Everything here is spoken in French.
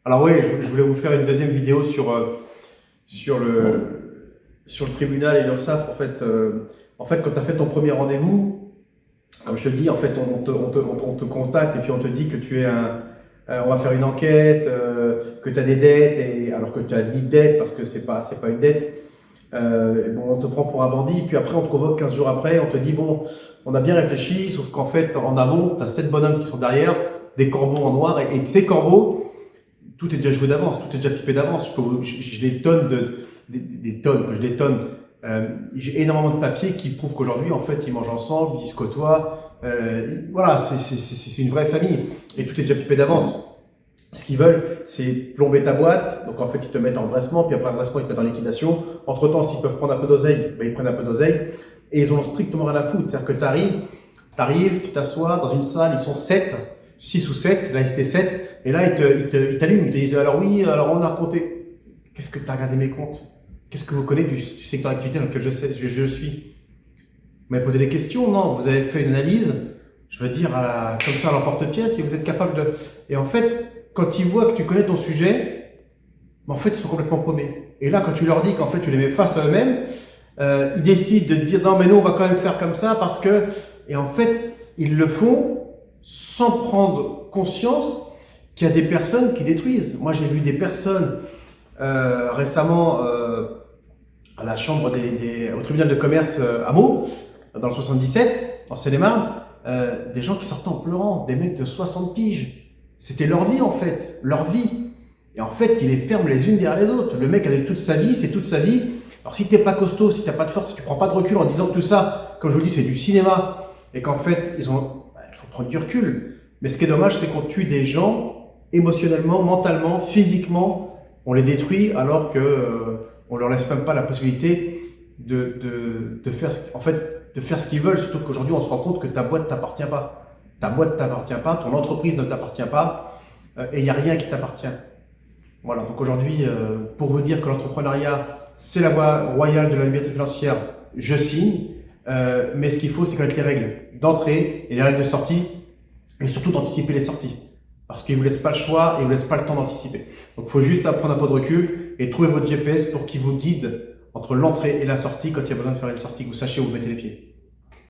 Alors oui, je voulais vous faire une deuxième vidéo sur le tribunal et l'URSSAF. En fait, quand tu as fait ton premier rendez-vous, comme je te le dis, en fait, on te contacte et puis on te dit que on va faire une enquête, que tu as des dettes, alors que tu n'as ni de dette parce que c'est pas une dette. Bon, on te prend pour un bandit, puis après on te convoque 15 jours après, on te dit bon, on a bien réfléchi, sauf qu'en fait, en amont, tu as 7 bonhommes qui sont derrière, des corbeaux en noir, et ces corbeaux, tout est déjà joué d'avance, tout est déjà pipé d'avance. J'ai des tonnes des tonnes, quand je des tonnes, j'ai énormément de papiers qui prouvent qu'aujourd'hui, en fait, ils mangent ensemble, ils se côtoient. Voilà, c'est une vraie famille. Et tout est déjà pipé d'avance. Ce qu'ils veulent, c'est plomber ta boîte. Donc, en fait, ils te mettent en redressement, puis après redressement, ils te mettent en liquidation. Entre-temps, s'ils peuvent prendre un peu d'oseille, ben, ils prennent un peu d'oseille. Et ils ont strictement rien à foutre. C'est-à-dire que tu t'assois dans une salle, ils sont 7, 6 ou 7, là c'était 7, et là ils t'allument, ils te disent alors oui, alors on a raconté. Qu'est-ce que tu as regardé mes comptes? Qu'est-ce que vous connaissez du secteur d'activité dans lequel je suis? Vous m'avez posé des questions? Non, vous avez fait une analyse, je veux dire, comme ça à l'emporte-pièce, et vous êtes capable de. Et en fait, quand ils voient que tu connais ton sujet, ben, en fait ils sont complètement paumés. Et là, quand tu leur dis qu'en fait tu les mets face à eux-mêmes, ils décident de te dire non mais nous on va quand même faire comme ça parce que. Et en fait, ils le font sans prendre conscience qu'il y a des personnes qui détruisent. Moi, j'ai vu des personnes récemment à la chambre au tribunal de commerce à Meaux, dans le 77, en Seine-et-Marne, des gens qui sortaient en pleurant, des mecs de 60 piges. C'était leur vie en fait, leur vie. Et en fait, ils les ferment les unes derrière les autres. Le mec a toute sa vie, c'est toute sa vie. Alors si t'es pas costaud, si t'as pas de force, si tu prends pas de recul en disant que tout ça, comme je vous dis, c'est du cinéma, et qu'en fait, il faut prendre du recul. Mais ce qui est dommage, c'est qu'on tue des gens émotionnellement, mentalement, physiquement, on les détruit alors que on leur laisse même pas la possibilité de faire de faire ce qu'ils veulent. Surtout qu'aujourd'hui, on se rend compte que ta boîte t'appartient pas. Ta boîte t'appartient pas, ton entreprise ne t'appartient pas, et il n'y a rien qui t'appartient. Voilà, donc aujourd'hui, pour vous dire que l'entrepreneuriat, c'est la voie royale de la liberté financière, je signe, mais ce qu'il faut, c'est connaître les règles d'entrée et les règles de sortie, et surtout d'anticiper les sorties. Parce qu'ils ne vous laissent pas le choix et ils ne vous laissent pas le temps d'anticiper. Donc il faut juste prendre un peu de recul et trouver votre GPS pour qu'il vous guide entre l'entrée et la sortie quand il y a besoin de faire une sortie, que vous sachiez où vous mettez les pieds.